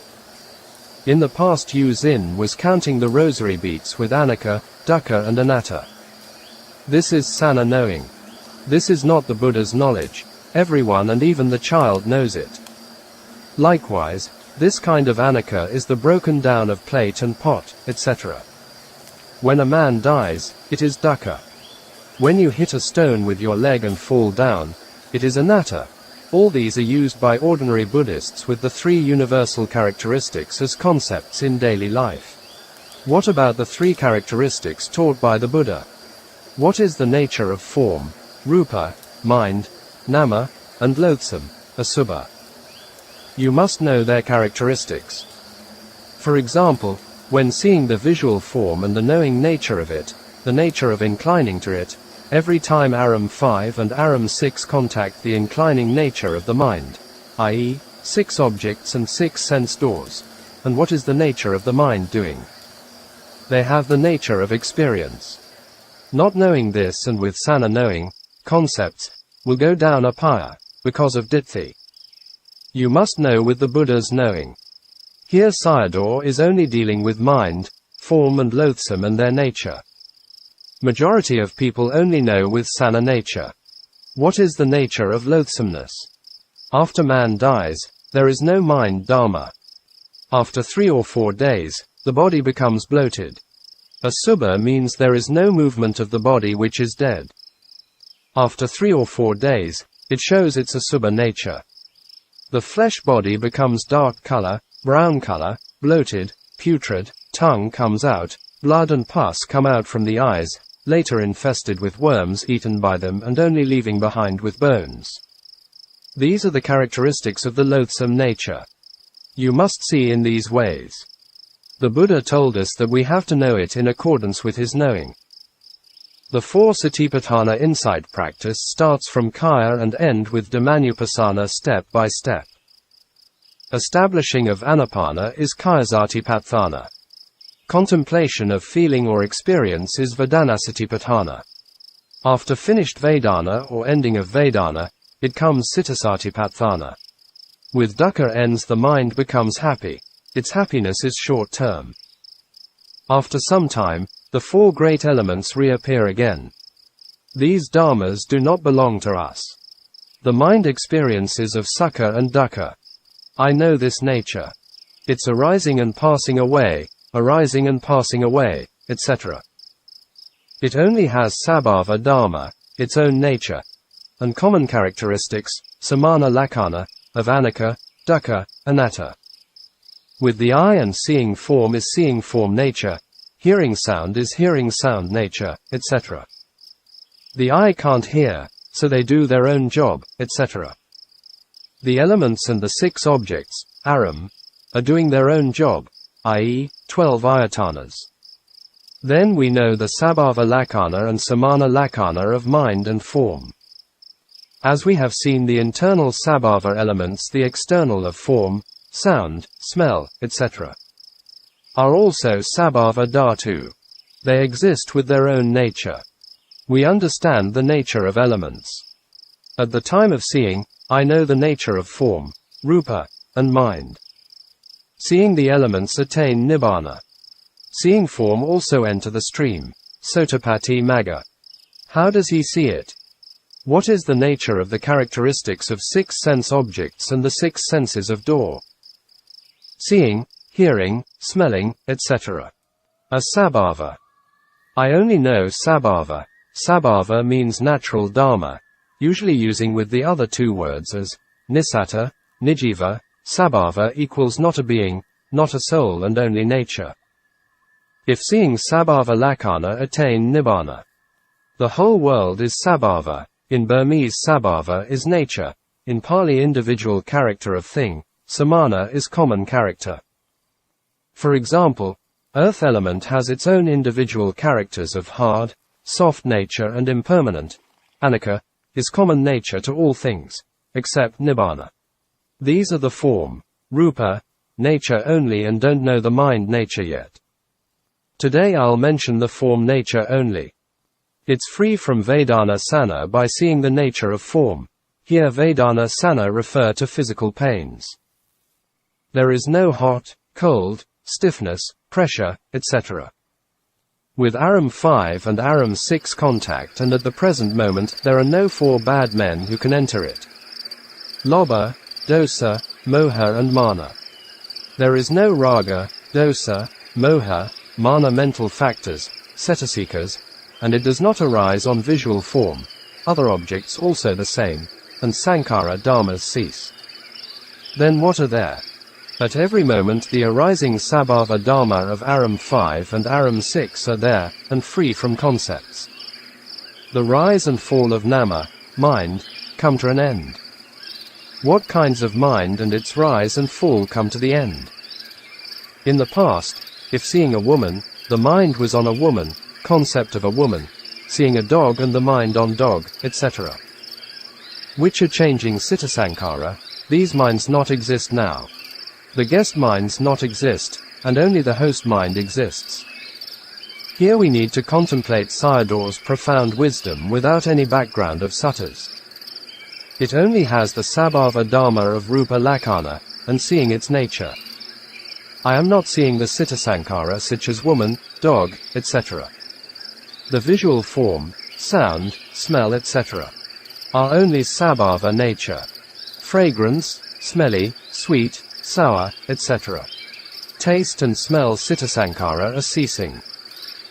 In the past, Yu Xin was counting the rosary beats with anicca, dukkha and anatta. This is sana knowing. This is not the Buddha's knowledge. Everyone and even the child knows it. Likewise, this kind of anicca is the broken down of plate and pot, etc. When a man dies, it is dukkha. When you hit a stone with your leg and fall down, it is anatta. All these are used by ordinary Buddhists with the three universal characteristics as concepts in daily life. What about the three characteristics taught by the Buddha? What is the nature of form, rupa, mind, nama, and loathsome, asubha? You must know their characteristics. For example, when seeing the visual form and the knowing nature of it, the nature of inclining to it, every time Aram 5 and Aram 6 contact the inclining nature of the mind, i.e., 6 objects and 6 sense doors. And what is the nature of the mind doing? They have the nature of experience. Not knowing this, and with sana knowing, concepts, will go down apaya, because of ditthi. You must know with the Buddha's knowing. Here Sayadaw is only dealing with mind, form and loathsome and their nature. Majority of people only know with sana nature. What is the nature of loathsomeness? After man dies, there is no mind dharma. After 3 or 4 days, the body becomes bloated. Asubha means there is no movement of the body which is dead. After 3 or 4 days, it shows its asubha nature. The flesh body becomes dark color, brown color, bloated, putrid, tongue comes out, blood and pus come out from the eyes, later infested with worms eaten by them and only leaving behind with bones. These are the characteristics of the loathsome nature. You must see in these ways. The Buddha told us that we have to know it in accordance with his knowing. The 4 Satipatthana insight practice starts from Kaya and end with Dhammanupassana step by step. Establishing of Anapana is Kayasatipatthana. Contemplation of feeling or experience is Vedanasatipatthana. After finished Vedana or ending of Vedana, it comes Sittasatipatthana. With dukkha ends, the mind becomes happy. Its happiness is short-term. After some time, the 4 great elements reappear again. These dharmas do not belong to us. The mind experiences of sukha and dukkha. I know this nature. It's arising and passing away, etc. It only has sabhava dharma, its own nature, and common characteristics, samana lakkhana, of anicca, dukkha, anatta. With the eye and seeing form is seeing form nature, hearing sound is hearing sound nature, etc. The eye can't hear, so they do their own job, etc. The elements and the 6 objects, aram, are doing their own job, i.e., 12 ayatanas. Then we know the sabhava lakkhana and samana lakkhana of mind and form. As we have seen, the internal sabhava elements, the external of form, sound, smell, etc., are also sabhava dhatu. They exist with their own nature. We understand the nature of elements. At the time of seeing, I know the nature of form, rupa, and mind. Seeing the elements attain nibbana. Seeing form also enter the stream, sotapatti magga. How does he see it? What is the nature of the characteristics of 6 sense objects and the 6 senses of door? Seeing, hearing, smelling, etc. As sabhava. I only know sabhava. Sabhava means natural dharma, usually using with the other 2 words as nisatta, nijiva. Sabhava equals not a being, not a soul, and only nature. If seeing sabhava lakkhana attain nibbana. The whole world is sabhava. In Burmese, sabhava is nature. In Pali, individual character of thing. Samana is common character. For example, earth element has its own individual characters of hard, soft nature and impermanent. Anicca is common nature to all things, except nibbana. These are the form, rupa, nature only, and don't know the mind nature yet. Today I'll mention the form nature only. It's free from Vedana Sana by seeing the nature of form. Here Vedana Sana refer to physical pains. There is no hot, cold, stiffness, pressure, etc. With Aram 5 and Aram 6 contact, and at the present moment there are no 4 bad men who can enter it. Lobha, dosa, moha and mana. There is no raga, dosa, moha, mana mental factors, cetasikas, and it does not arise on visual form. Other objects also the same, and sankhara dharmas cease. Then what are there? At every moment the arising sabhava dharma of Aram 5 and Aram 6 are there, and free from concepts. The rise and fall of nama, mind, come to an end. What kinds of mind and its rise and fall come to the end? In the past, if seeing a woman, the mind was on a woman, concept of a woman, seeing a dog and the mind on dog, etc. Which are changing citta-sankhara, these minds not exist now. The guest minds not exist, and only the host mind exists. Here we need to contemplate Sayadaw's profound wisdom without any background of suttas. It only has the sabhava dharma of rupa lakkhana, and seeing its nature. I am not seeing the citta-sankhara such as woman, dog, etc. The visual form, sound, smell, etc. are only sabhava nature. Fragrance, smelly, sweet, sour, etc. Taste and smell citta-sankhara are ceasing.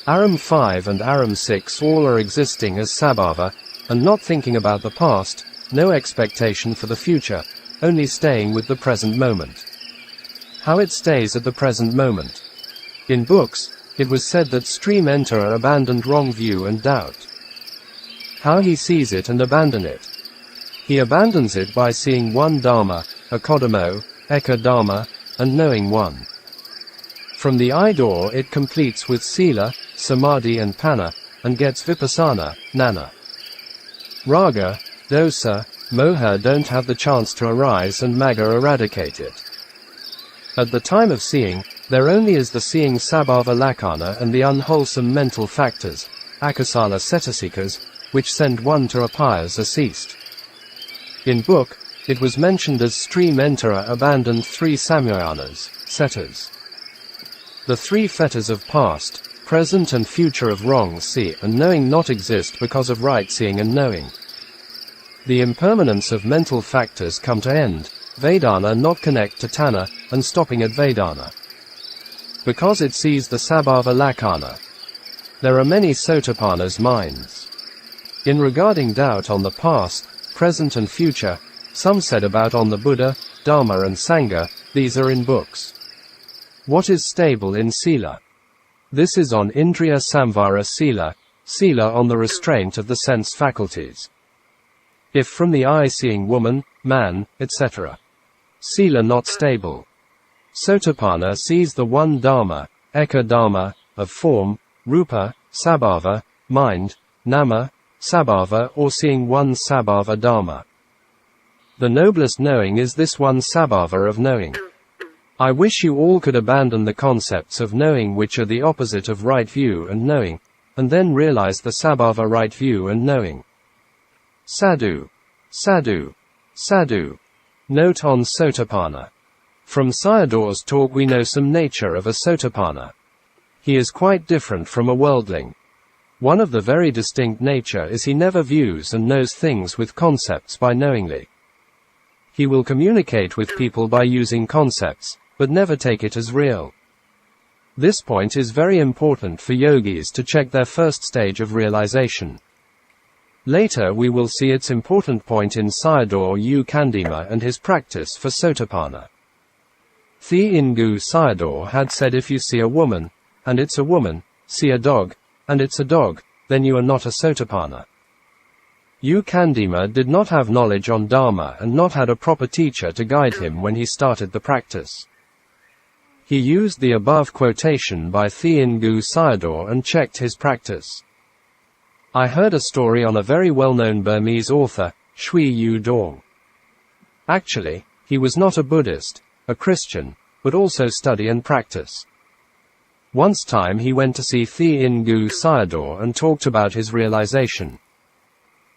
Aram 5 and Aram 6 all are existing as sabhava, and not thinking about the past, no expectation for the future, only staying with the present moment. How it stays at the present moment. In books, it was said that stream enterer abandoned wrong view and doubt. How he sees it and abandon it. He abandons it by seeing one dharma, akodamo, eka dharma, and knowing one. From the eye door it completes with sila, samadhi and panna, and gets vipassana, nana. Raga, dosa, moha don't have the chance to arise and magga eradicate it. At the time of seeing, there only is the seeing sabhava lakkhana and the unwholesome mental factors, akasala cetasikas, which send one to apayas are ceased. In book, it was mentioned as stream enterer abandoned 3 samyayanas, setas. The 3 fetters of past, present and future of wrong see and knowing not exist because of right seeing and knowing. The impermanence of mental factors come to end, Vedana not connect to Tanna, and stopping at Vedana. Because it sees the sabhava lakkhana. There are many sotapanna's minds. In regarding doubt on the past, present and future, some said about on the Buddha, Dharma and Sangha, these are in books. What is stable in Sila? This is on Indriya Samvara Sila, Sila on the restraint of the sense faculties. If from the eye seeing woman, man, etc. Sila not stable. Sotapanna sees the one Dharma, Eka Dharma, of form, Rupa, Sabhava, mind, Nama, Sabhava or seeing one Sabhava Dharma. The noblest knowing is this one Sabhava of knowing. I wish you all could abandon the concepts of knowing which are the opposite of right view and knowing, and then realize the Sabhava right view and knowing. Sadhu. Sadhu. Sadhu. Note on Sotapanna. From Sayadaw's talk we know some nature of a Sotapanna. He is quite different from a worldling. One of the very distinct nature is he never views and knows things with concepts by knowingly. He will communicate with people by using concepts, but never take it as real. This point is very important for yogis to check their first stage of realization. Later we will see its important point in Sayadaw U Candima and his practice for Sotapanna. Thae Ingu Sayadaw had said if you see a woman, and it's a woman, see a dog, and it's a dog, then you are not a Sotapanna. U Candima did not have knowledge on Dharma and not had a proper teacher to guide him when he started the practice. He used the above quotation by Thae Ingu Sayadaw and checked his practice. I heard a story on a very well-known Burmese author, Shui Yu Dong. Actually, he was not a Buddhist, a Christian, but also study and practice. Once time he went to see Thae Ingu Sayadaw and talked about his realization.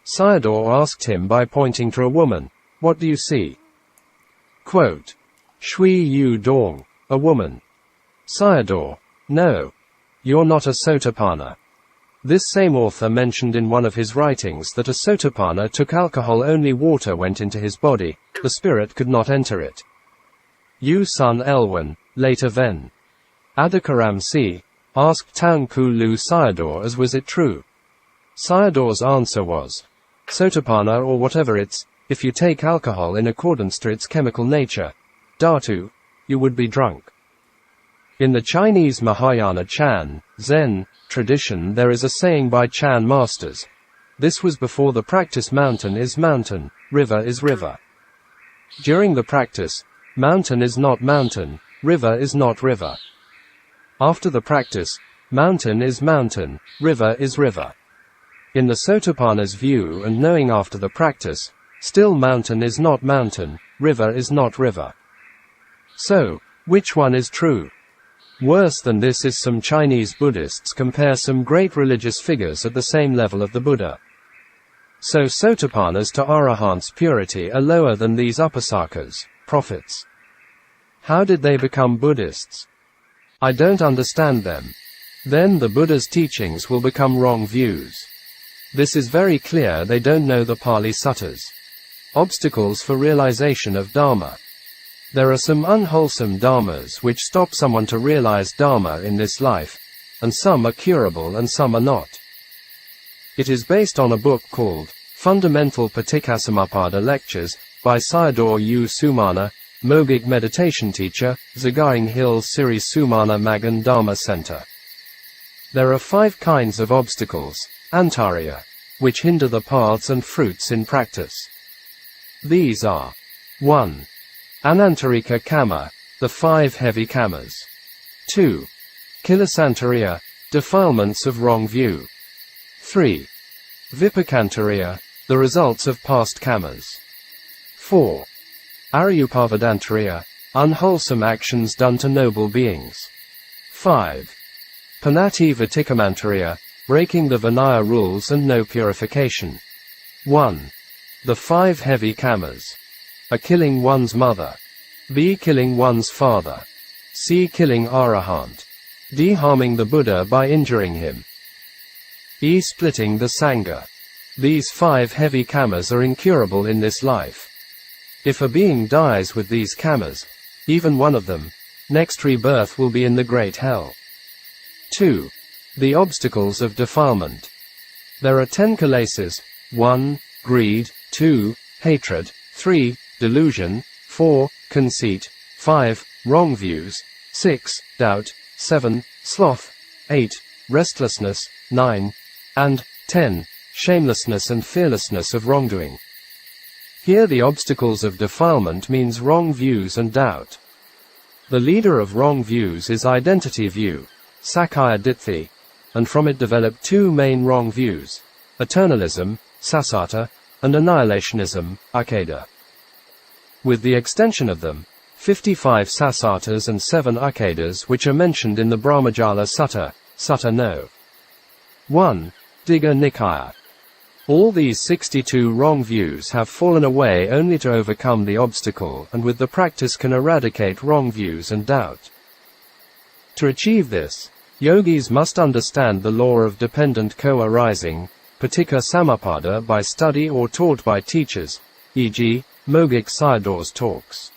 Sayadaw asked him by pointing to a woman, "What do you see?" Quote, Shui Yu Dong, a woman. Sayadaw, no. You're not a Sotapanna. This same author mentioned in one of his writings that a Sotapanna took alcohol only water went into his body, the spirit could not enter it. Yu Sun Elwan, later Ven. Adhikaram C. asked Tangku Lu Sayadaw as was it true. Sayadaw's answer was, Sotapanna or whatever it's, if you take alcohol in accordance to its chemical nature, dhatu, you would be drunk. In the Chinese Mahayana Chan, Zen, tradition there is a saying by Chan masters. This was before the practice mountain is mountain, river is river. During the practice, mountain is not mountain, river is not river. After the practice, mountain is mountain, river is river. In the Sotapanna's view and knowing after the practice, still mountain is not mountain, river is not river. So, which one is true? Worse than this is some Chinese Buddhists compare some great religious figures at the same level of the Buddha. So Sotapannas to Arahants' purity are lower than these Upasakas, prophets. How did they become Buddhists? I don't understand them. Then the Buddha's teachings will become wrong views. This is very clear they don't know the Pali Suttas. Obstacles for realization of Dharma. There are some unwholesome dharmas which stop someone to realize Dharma in this life, and some are curable and some are not. It is based on a book called Fundamental Paticcasamuppada Lectures by Sayadaw U Sumana, Mogic meditation teacher, Zagaing Hills Siri Sumana Magan Dharma Center. There are 5 kinds of obstacles, antarya, which hinder the paths and fruits in practice. These are 1. Anantarika Kama, the 5 heavy kamas. 2. Kilasantariya, defilements of wrong view. 3. Vipakantariya, the results of past kamas. 4. Aryupavadantariya, unwholesome actions done to noble beings. 5. Panati Vatikamantariya, breaking the Vinaya rules and no purification. 1. The 5 heavy kamas. A. Killing one's mother. B. Killing one's father. C. Killing Arahant. D. Harming the Buddha by injuring him. E. Splitting the Sangha. These 5 heavy kamas are incurable in this life. If a being dies with these kamas, even one of them, next rebirth will be in the great hell. 2. The obstacles of defilement. There are 10 kilesas. 1. Greed. 2. Hatred. 3. Delusion. 4. Conceit. 5. Wrong views. 6. Doubt, 7. Sloth, 8. Restlessness, 9. And 10. Shamelessness and fearlessness of wrongdoing. Here the obstacles of defilement means wrong views and doubt. The leader of wrong views is identity view, Sakkaya Ditthi, and from it develop two main wrong views, eternalism, Sasata, and annihilationism, Ukkaṭṭha. With the extension of them, 55 Sasatas and 7 Ukkaṭṭhas which are mentioned in the Brahmajala Sutta, Sutta No. 1, Digha Nikaya. All these 62 wrong views have fallen away only to overcome the obstacle, and with the practice can eradicate wrong views and doubt. To achieve this, yogis must understand the law of dependent co-arising, Paticca Samuppada, by study or taught by teachers, e.g., Mogik Sayadaw's talks.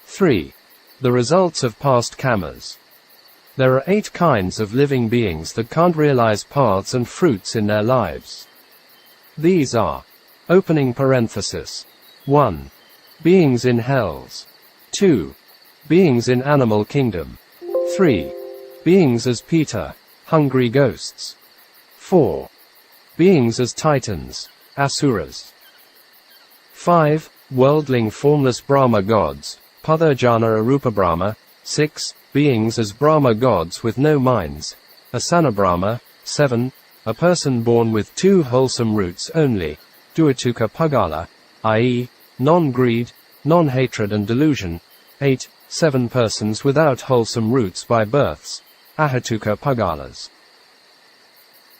3. The results of past karmas. There are 8 kinds of living beings that can't realize paths and fruits in their lives. These are: opening parenthesis, 1. Beings in hells. 2. Beings in animal kingdom. 3. Beings as Pita, hungry ghosts. 4. Beings as titans, asuras. 5. Worldling formless Brahma gods, Padharjana Arupa Brahma. 6. Beings as Brahma gods with no minds, Asana Brahma. 7. A person born with 2 wholesome roots only, Duatuka Pagala, i.e., non-greed, non-hatred and delusion. 8. 7 persons without wholesome roots by births, Ahatuka Pagalas.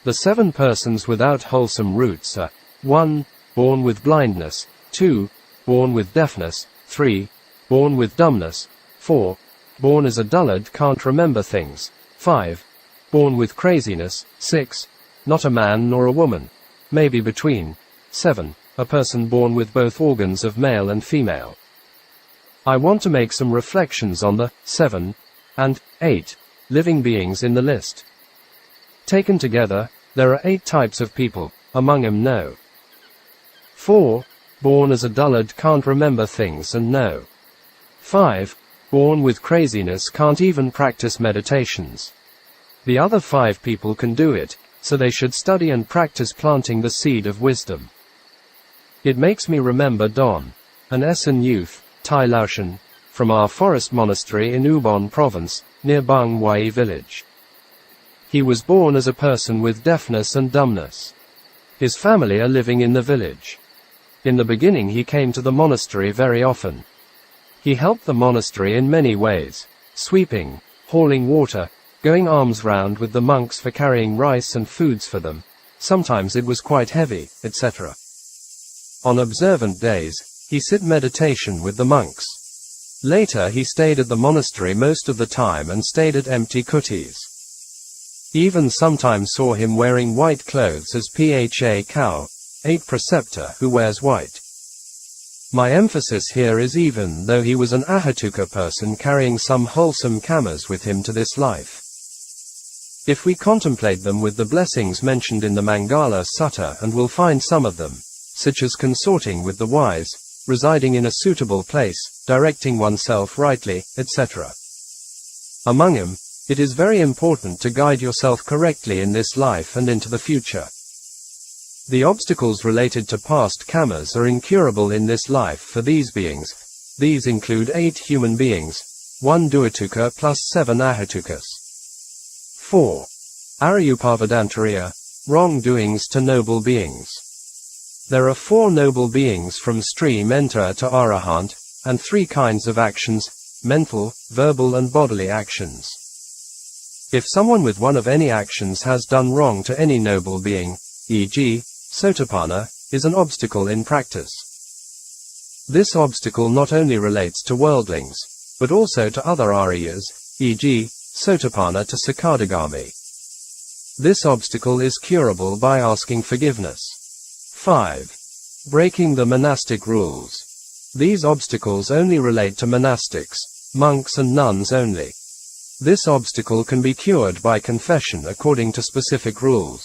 The 7 persons without wholesome roots are: 1. Born with blindness. 2. Born with deafness. 3. Born with dumbness. 4. Born as a dullard, can't remember things. 5. Born with craziness. 6. Not a man nor a woman, maybe between. 7. A person born with both organs of male and female. I want to make some reflections on the 7 and 8 living beings in the list. Taken together, there are 8 types of people, among them no. 4. Born as a dullard, can't remember things and no. 5. Born with craziness, can't even practice meditations. The other 5 people can do it, so they should study and practice planting the seed of wisdom. It makes me remember Don, an Essen youth, Thai Laotian, from our forest monastery in Ubon province, near Bang Wai village. He was born as a person with deafness and dumbness. His family are living in the village. In the beginning he came to the monastery very often. He helped the monastery in many ways, sweeping, hauling water, going alms round with the monks for carrying rice and foods for them. Sometimes it was quite heavy, etc. On observant days, he sit meditation with the monks. Later he stayed at the monastery most of the time and stayed at empty kutis. Even sometimes saw him wearing white clothes as Pha Cow, 8 preceptor who wears white. My emphasis here is even though he was an Ahatuka person carrying some wholesome karmas with him to this life. If we contemplate them with the blessings mentioned in the Mangala Sutta, and will find some of them, such as consorting with the wise, residing in a suitable place, directing oneself rightly, etc. Among them, it is very important to guide yourself correctly in this life and into the future. The obstacles related to past karmas are incurable in this life for these beings. These include 8 human beings, 1 Duatuka plus 7 Ahatukas. 4. Aryupavadantariya, wrongdoings to noble beings. There are 4 noble beings from stream enter to Arahant, and 3 kinds of actions, mental, verbal and bodily actions. If someone with one of any actions has done wrong to any noble being, e.g., Sotapanna, is an obstacle in practice. This obstacle not only relates to worldlings, but also to other Aryas, e.g., Sotapanna to Sakadagami. This obstacle is curable by asking forgiveness. 5. Breaking the monastic rules. These obstacles only relate to monastics, monks and nuns only. This obstacle can be cured by confession according to specific rules.